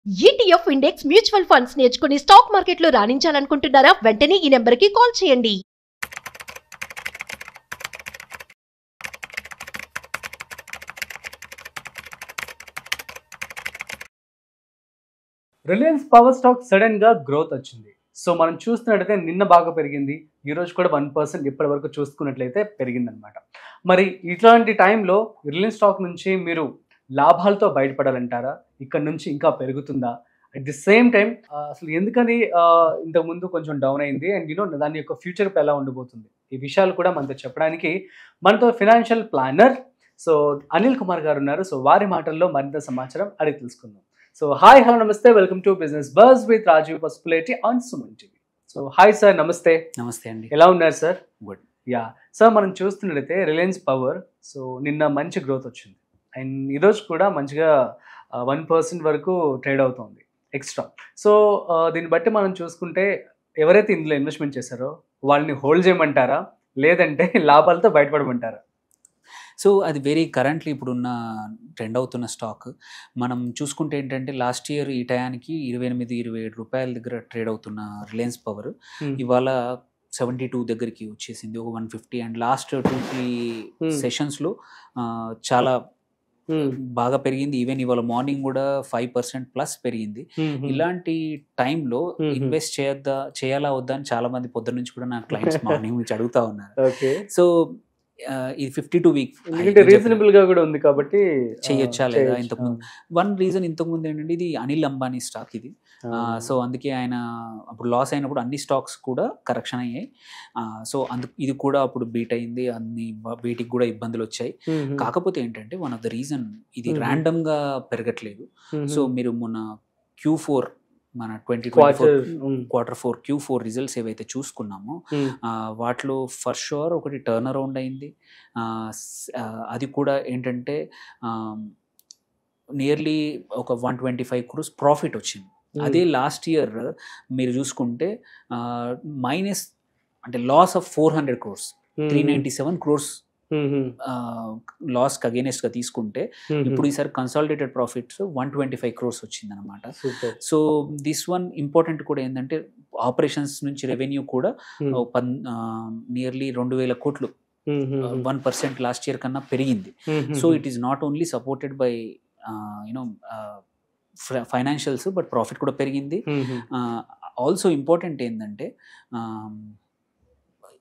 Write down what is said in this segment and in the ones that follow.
ETF index mutual funds నేర్చుకుని stock మార్కెట్లో రాణించాలనుకుంటున్నారా? వెంటనే ఈ నెంబర్కి కాల్ చేయండి. రిలయన్స్ పవర్ స్టాక్ సడన్ గా గ్రోత్ వచ్చింది. సో మనం చూస్తున్నట్టయితే నిన్న బాగా పెరిగింది, ఈ రోజు కూడా 1% ఇప్పటి వరకు చూసుకున్నట్లయితే పెరిగిందనమాట. మరి ఇట్లాంటి టైంలో రిలయన్స్ స్టాక్ నుంచి మీరు లాభాలతో బయటపడాలంటారా? ఇక్కడ నుంచి ఇంకా పెరుగుతుందా? అట్ ది సేమ్ టైం అసలు ఎందుకని ఇంతకుముందు కొంచెం డౌన్ అయింది అండ్ దాని యొక్క ఫ్యూచర్ ఎలా ఉండబోతుంది, ఈ విషయాలు కూడా మనతో చెప్పడానికి మనతో financial planner so Anil Kumar గారు ఉన్నారు. సో వారి మాటల్లో మరింత సమాచారం అడిగి తెలుసుకుందాం. సో హాయ్ హలో నమస్తే, welcome to business buzz with Rajeev Pasupuleti on Suman TV. So hi sir, నమస్తే. నమస్తే అండి. ఎలా ఉన్నారు సార్? గుడ్. యా సార్, మనం చూస్తున్నట్లయితే రిలయన్స్ పవర్ సో నిన్న మంచి గ్రోత్ వచ్చింది అండ్ ఈరోజు కూడా మంచిగా 1% వరకు ట్రేడ్ అవుతుంది ఎక్స్ట్రా. సో దీన్ని బట్టి మనం చూసుకుంటే ఎవరైతే ఇందులో ఇన్వెస్ట్మెంట్ చేశారో వాళ్ళని హోల్డ్ చేయమంటారా, లేదంటే లాభాలతో బయటపడమంటారా? సో అది వెరీ కరెంట్లీ ఇప్పుడున్న ట్రెండ్ అవుతున్న స్టాక్. మనం చూసుకుంటే ఏంటంటే లాస్ట్ ఇయర్ ఈ టయానికి 28-27 రూపాయల దగ్గర ట్రేడ్ అవుతున్న రిలయన్స్ పవర్ ఇవాళ 72 దగ్గరికి వచ్చేసింది, ఒక 150. అండ్ లాస్ట్ 2-3 సెషన్స్లో చాలా బాగా పెరిగింది. ఈవెన్ ఇవాళ మార్నింగ్ కూడా 5% ప్లస్ పెరిగింది. ఇలాంటి టైంలో ఇన్వెస్ట్ చేయాలా వద్దా అని చాలా మంది పొద్దున్న నుంచి కూడా నా క్లయింట్స్ మార్నింగ్ నుంచి అడుగుతా ఉన్నారు. సో ఇది 52 వీక్ రీజనబుల్ గా కూడా ఉంది కాబట్టి చేయొచ్చా లేదా. ఇంతకుముందు వన్ రీజన్ ఇంతకుముందు ఏంటంటే ఇది అనిల్ అంబానీ స్టాక్ ఇది. సో అందుకే ఆయన అప్పుడు లాస్ అయినప్పుడు అన్ని స్టాక్స్ కూడా కరెక్షన్ అయ్యాయి. సో ఇది కూడా అప్పుడు బీట్ అయింది, వీటికి కూడా ఇబ్బందులు వచ్చాయి. కాకపోతే ఏంటంటే వన్ ఆఫ్ ద రీజన్ ఇది ర్యాండమ్ గా పెరగట్లేదు. సో మీరు మొన్న Q4 మన 2024 Q4 Q4 రిజల్ట్స్ ఏవైతే చూసుకున్నామో వాటిలో ఫర్ షూర్ ఒకటి టర్న్ అరౌండ్ అయింది. అది కూడా ఏంటంటే నియర్లీ ఒక 125 crores ప్రాఫిట్ వచ్చింది. అదే లాస్ట్ ఇయర్ మీరు చూసుకుంటే మైనస్ అంటే loss of 400 crores, 397 crores loss against గా తీసుకుంటే ఇప్పుడు ఈసారి కన్సాలిడేటెడ్ ప్రాఫిట్స్ 125 crores వచ్చింది అనమాట. సో దిస్ వన్ ఇంపార్టెంట్ కూడా ఏంటంటే ఆపరేషన్స్ నుంచి రెవెన్యూ కూడా నియర్లీ 2,000 కోట్లు 1% లాస్ట్ ఇయర్ కన్నా పెరిగింది. So it is not only supported by financials but profit కూడా పెరిగింది. ఆల్సో ఇంపార్టెంట్ ఏంటంటే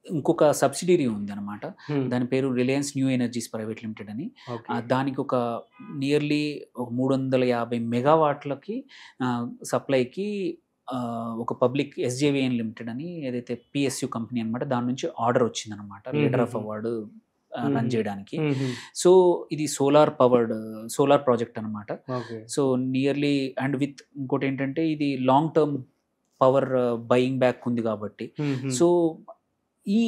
ఇంకొక సబ్సిడరీ ఉంది అనమాట, దాని పేరు Reliance new energies private limited అని. దానికి ఒక నియర్లీ 350 మెగావాట్లకి సప్లైకి ఒక పబ్లిక్ SJVN లిమిటెడ్ అని ఏదైతే PSU కంపెనీ అనమాట, దాని నుంచి ఆర్డర్ వచ్చింది అనమాట, లీడర్ ఆఫ్ అవార్డు రన్ చేయడానికి. సో ఇది సోలార్ ప్రాజెక్ట్ అనమాట. సో నియర్లీ అండ్ విత్ ఇంకోటి ఏంటంటే ఇది long term power buying back ఉంది కాబట్టి సో ఈ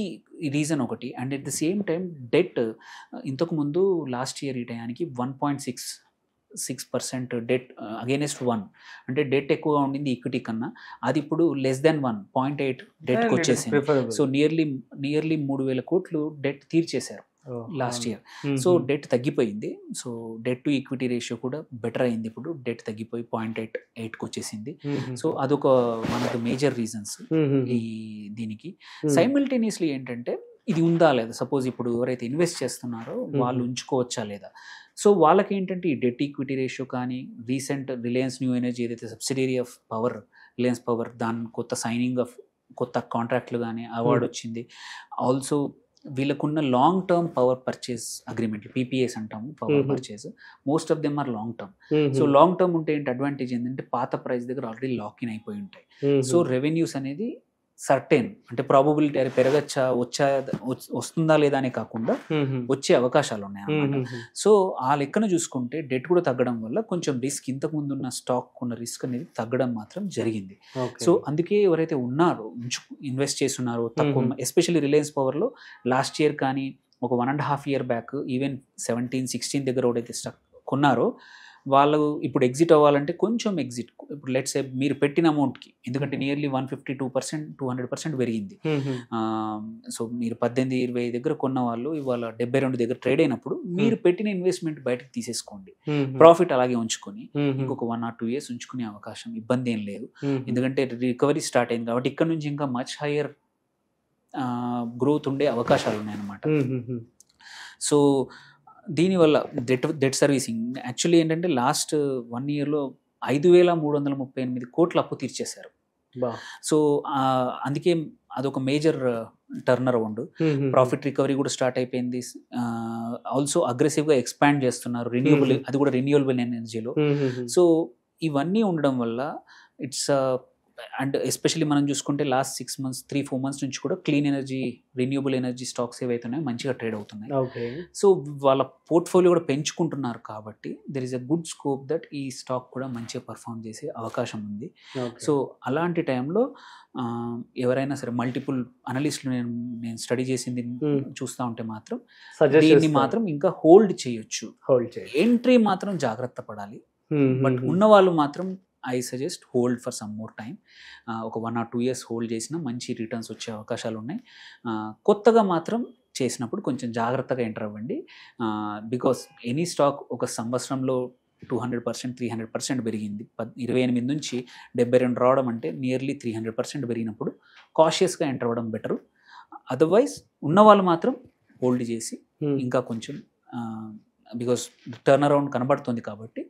రీజన్ ఒకటి. And at the same time debt ఇంతకుముందు లాస్ట్ ఇయర్ ఈ టయానికి 1.6% డెట్ అగైనెస్ట్ 1, అంటే డెట్ ఎక్కువగా ఉండింది ఈక్విటీ కన్నా. అది ఇప్పుడు లెస్ దెన్ 1.8 డెట్కి వచ్చేసింది. సో నియర్లీ 3,000 కోట్లు డెట్ తీర్చేశారు లాస్ట్ ఇయర్. సో డెట్ తగ్గిపోయింది. So debt to equity ratio కూడా బెటర్ అయింది, ఇప్పుడు డెట్ తగ్గిపోయి 0.8కి వచ్చేసింది. సో అదొక one of the major reasons ఈ దీనికి. సైమిల్టేనియస్లీ ఏంటంటే ఇది ఉందా లేదా, సపోజ్ ఇప్పుడు ఎవరైతే ఇన్వెస్ట్ చేస్తున్నారో వాళ్ళు ఉంచుకోవచ్చా లేదా. సో వాళ్ళకి ఏంటంటే ఈ డెట్ ఈక్విటీ రేషియో కానీ రీసెంట్ రిలయన్స్ న్యూ ఎనర్జీ ఏదైతే subsidiary of power Reliance power దాని కొత్త సైనింగ్ ఆఫ్ కొత్త కాంట్రాక్ట్లు కానీ అవార్డు వచ్చింది. ఆల్సో వీళ్ళకున్న లాంగ్ టర్మ్ పవర్ పర్చేస్ అగ్రిమెంట్లు PPAs అంటాము, power purchase, most of them are long term. So long term ఉంటే ఏంటి అడ్వాంటేజ్ ఏంటంటే పాత ప్రైస్ దగ్గర ఆల్రెడీ లాక్ ఇన్ అయిపోయి ఉంటాయి. సో రెవెన్యూస్ అనేది సర్టెన్ అంటే ప్రాబబిలిటీ అది పెరగచ్చా వస్తుందా లేదా అనే కాకుండా వచ్చే అవకాశాలు ఉన్నాయి అన్నమాట. సో ఆ లెక్కన చూసుకుంటే డెట్ కూడా తగ్గడం వల్ల కొంచెం రిస్క్, ఇంతకు ముందు ఉన్న స్టాక్ ఉన్న రిస్క్ అనేది తగ్గడం మాత్రం జరిగింది. సో అందుకే ఎవరైతే ఉన్నారో ఇన్వెస్ట్ చేస్తున్నారో తక్కువ, ఎస్పెషల్లీ రిలయన్స్ పవర్లో లాస్ట్ ఇయర్ కానీ ఒక 1.5 year బ్యాక్ ఈవెన్ 17-16 దగ్గర ఎవరైతే స్టాక్ కొన్నారో వాళ్ళు ఇప్పుడు ఎగ్జిట్ అవ్వాలంటే కొంచెం ఎగ్జిట్, ఇప్పుడు లెట్స్ సే మీరు పెట్టిన అమౌంట్కి, ఎందుకంటే నియర్లీ 152%, 200% పెరిగింది. సో మీరు 18-20 దగ్గర కొన్న వాళ్ళు ఇవాళ 72 దగ్గర ట్రేడ్ అయినప్పుడు మీరు పెట్టిన ఇన్వెస్ట్మెంట్ బయటకు తీసేసుకోండి, ప్రాఫిట్ అలాగే ఉంచుకొని ఇంకొక 1 or 2 years ఉంచుకునే అవకాశం, ఇబ్బంది ఏం లేదు. ఎందుకంటే రికవరీ స్టార్ట్ అయింది కాబట్టి ఇక్కడ నుంచి ఇంకా మచ్ హయ్యర్ గ్రోత్ ఉండే అవకాశాలు ఉన్నాయన్నమాట. సో దీనివల్ల డెట్ సర్వీసింగ్ యాక్చువల్లీ ఏంటంటే లాస్ట్ 1 yearలో 5,338 కోట్ల అప్పు తీర్చేశారు. సో అందుకే అదొక major turn around. Profit recovery కూడా స్టార్ట్ అయిపోయింది. ఆల్సో అగ్రెసివ్గా ఎక్స్పాండ్ చేస్తున్నారు రెన్యూబుల్, అది కూడా రెన్యూబుల్ ఎనర్జీలో. సో ఇవన్నీ ఉండడం వల్ల ఇట్స్ అండ్ ఎస్పెషల్లీ మనం చూసుకుంటే లాస్ట్ 6 months 3-4 months నుంచి కూడా clean energy, renewable energy stocks ఏవైతున్నాయో మంచిగా ట్రేడ్ అవుతున్నాయి. సో వాళ్ళ పోర్ట్ఫోలియో కూడా పెంచుకుంటున్నారు కాబట్టి there is a good scope that ఈ స్టాక్ కూడా మంచిగా పర్ఫామ్ చేసే అవకాశం ఉంది. సో అలాంటి టైంలో ఎవరైనా సరే మల్టిపుల్ అనలిస్టులు నేను స్టడీ చేసింది చూస్తూ ఉంటే మాత్రం దీన్ని మాత్రం ఇంకా హోల్డ్ చేయొచ్చు. ఎంట్రీ మాత్రం జాగ్రత్త పడాలి. బట్ ఉన్న వాళ్ళు మాత్రం I suggest hold for some more time. ఒక 1 or 2 years హోల్డ్ చేసినా మంచి రిటర్న్స్ వచ్చే అవకాశాలు ఉన్నాయి. కొత్తగా మాత్రం చేసినప్పుడు కొంచెం జాగ్రత్తగా ఎంటర్ అవ్వండి. బికాస్ ఎనీ స్టాక్ ఒక సంవత్సరంలో 200%, 300% పెరిగింది. 28 నుంచి 72 రావడం అంటే నియర్లీ 300% పెరిగినప్పుడు కాషియస్గా ఎంటర్ అవ్వడం బెటరు. అదర్వైజ్ ఉన్నవాళ్ళు మాత్రం హోల్డ్ చేసి ఇంకా కొంచెం బికాస్ టర్న్ అరౌండ్ కనబడుతుంది కాబట్టి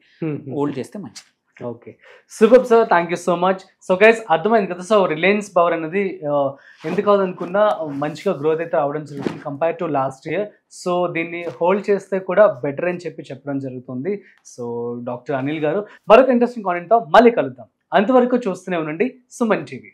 హోల్డ్ చేస్తే మంచిది. Okay, super sir, thank you so much. So guys అర్థమైంది కదా. సో రిలయన్స్ పవర్ అనేది ఎందుకు అనుకున్నా మంచిగా గ్రోత్ అయితే అవడం జరుగుతుంది compare to last year. So దీన్ని హోల్డ్ చేస్తే కూడా బెటర్ అని చెప్పడం జరుగుతుంది. సో డాక్టర్ అనిల్ గారు మరొక ఇంట్రెస్టింగ్ కాంటెంట్తో మళ్ళీ కలుద్దాం. అంతవరకు చూస్తూనే ఉండండి సుమన్ టీవీ.